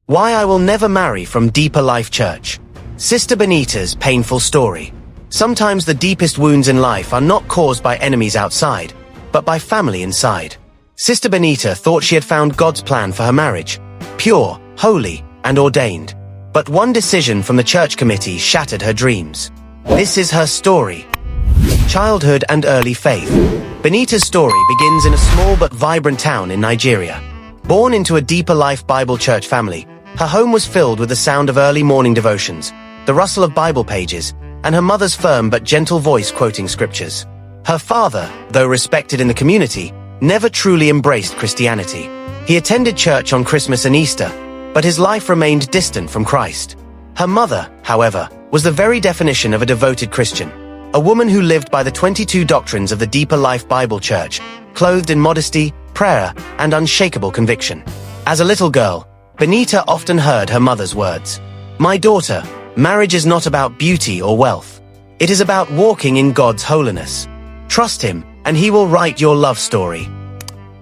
Why I Will Never Marry from Deeper Life Church. Sister Benita's painful story. Sometimes the deepest wounds in life are not caused by enemies outside, but by family inside. Sister Benita thought she had found God's plan for her marriage, pure, holy, and ordained. But one decision from the church committee shattered her dreams. This is her story. Childhood and early faith. Benita's story begins in a small but vibrant town in Nigeria. Born into a Deeper Life Bible church family, her home was filled with the sound of early morning devotions, the rustle of Bible pages, and her mother's firm but gentle voice quoting scriptures. Her father, though respected in the community, never truly embraced Christianity. He attended church on Christmas and Easter, but his life remained distant from Christ. Her mother, however, was the very definition of a devoted Christian, a woman who lived by the 22 doctrines of the Deeper Life Bible Church, clothed in modesty, prayer, and unshakable conviction. As a little girl, Benita often heard her mother's words. "My daughter, marriage is not about beauty or wealth. It is about walking in God's holiness. Trust Him, and He will write your love story."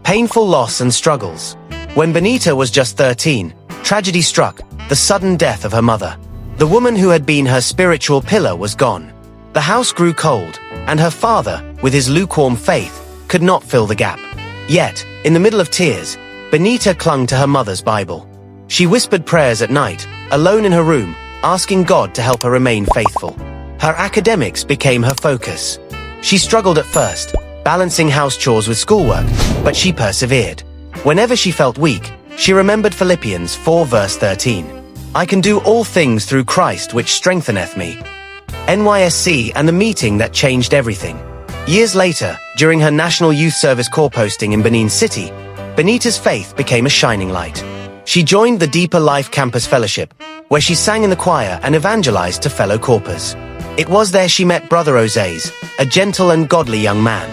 Painful loss and struggles. When Benita was just 13, tragedy struck, the sudden death of her mother. The woman who had been her spiritual pillar was gone. The house grew cold, and her father, with his lukewarm faith, could not fill the gap. Yet, in the middle of tears, Benita clung to her mother's Bible. She whispered prayers at night, alone in her room, asking God to help her remain faithful. Her academics became her focus. She struggled at first, balancing house chores with schoolwork, but she persevered. Whenever she felt weak, she remembered Philippians 4 verse 13. "I can do all things through Christ which strengtheneth me." NYSC and the meeting that changed everything. Years later, during her National Youth Service Corps posting in Benin City, Benita's faith became a shining light. She joined the Deeper Life Campus Fellowship, where she sang in the choir and evangelized to fellow corpers. It was there she met Brother Osaze, a gentle and godly young man.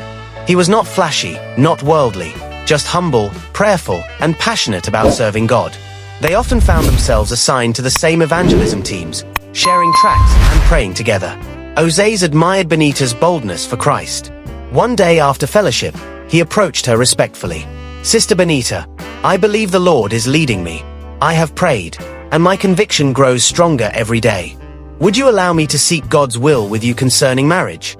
He was not flashy, not worldly, just humble, prayerful, and passionate about serving God. They often found themselves assigned to the same evangelism teams, sharing tracts and praying together. Osaze admired Benita's boldness for Christ. One day after fellowship, he approached her respectfully. "Sister Benita, I believe the Lord is leading me. I have prayed, and my conviction grows stronger every day. Would you allow me to seek God's will with you concerning marriage?"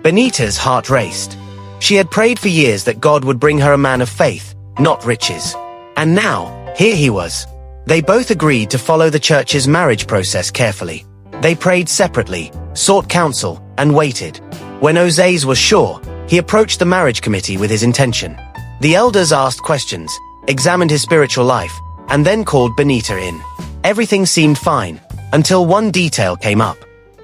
Benita's heart raced. She had prayed for years that God would bring her a man of faith, not riches. And now, here he was. They both agreed to follow the church's marriage process carefully. They prayed separately, sought counsel, and waited. When Osaze was sure, he approached the marriage committee with his intention. The elders asked questions, examined his spiritual life, and then called Benita in. Everything seemed fine, until one detail came up.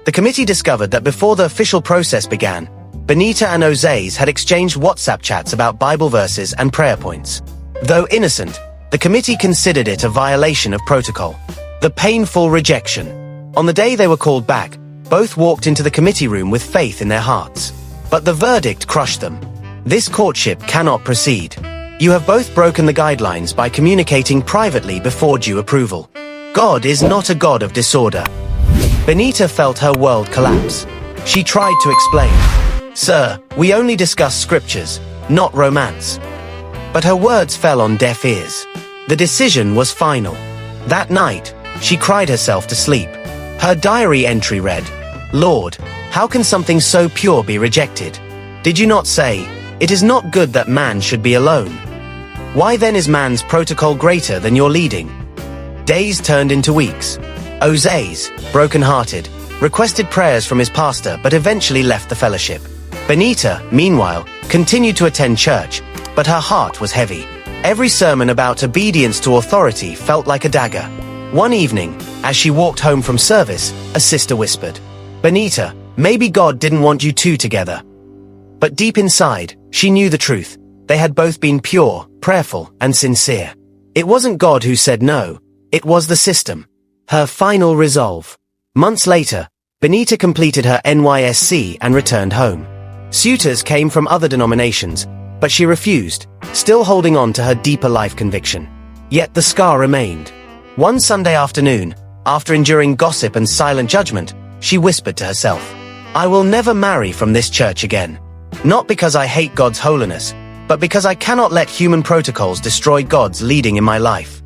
The committee discovered that before the official process began, Benita and Osaze had exchanged WhatsApp chats about Bible verses and prayer points. Though innocent, the committee considered it a violation of protocol. The painful rejection. On the day they were called back, both walked into the committee room with faith in their hearts. But the verdict crushed them. "This courtship cannot proceed. You have both broken the guidelines by communicating privately before due approval. God is not a God of disorder." Benita felt her world collapse. She tried to explain. "Sir, we only discuss scriptures, not romance." But her words fell on deaf ears. The decision was final. That night, she cried herself to sleep. Her diary entry read, "Lord, how can something so pure be rejected? Did you not say, 'It is not good that man should be alone'? Why then is man's protocol greater than your leading?" Days turned into weeks. Osaze, broken-hearted, requested prayers from his pastor but eventually left the fellowship. Benita, meanwhile, continued to attend church, but her heart was heavy. Every sermon about obedience to authority felt like a dagger. One evening, as she walked home from service, a sister whispered, "Benita, maybe God didn't want you two together." But deep inside, she knew the truth. They had both been pure, prayerful, and sincere. It wasn't God who said no, it was the system. Her final resolve. Months later, Benita completed her NYSC and returned home. Suitors came from other denominations, but she refused, still holding on to her deeper life conviction. Yet the scar remained. One Sunday afternoon, after enduring gossip and silent judgment, she whispered to herself, "I will never marry from this church again. Not because I hate God's holiness, but because I cannot let human protocols destroy God's leading in my life."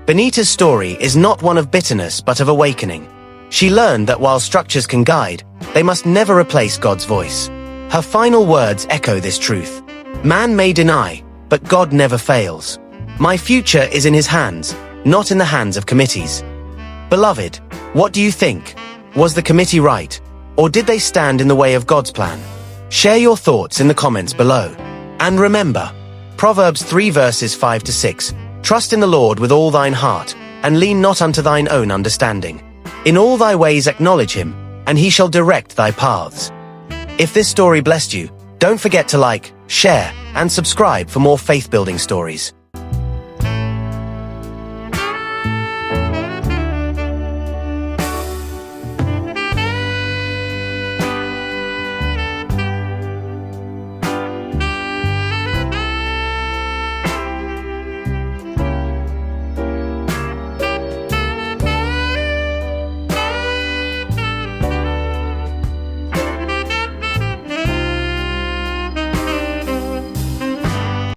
Benita's story is not one of bitterness but of awakening. She learned that while structures can guide, they must never replace God's voice. Her final words echo this truth. Man may deny, but God never fails. My future is in his hands, not in the hands of committees. Beloved, what do you think? Was the committee right? Or did they stand in the way of God's plan? Share your thoughts in the comments below. And remember, Proverbs 3 verses 5 to 6, trust in the Lord with all thine heart, and lean not unto thine own understanding. In all thy ways acknowledge him, and he shall direct thy paths. If this story blessed you, don't forget to like, share, and subscribe for more faith-building stories.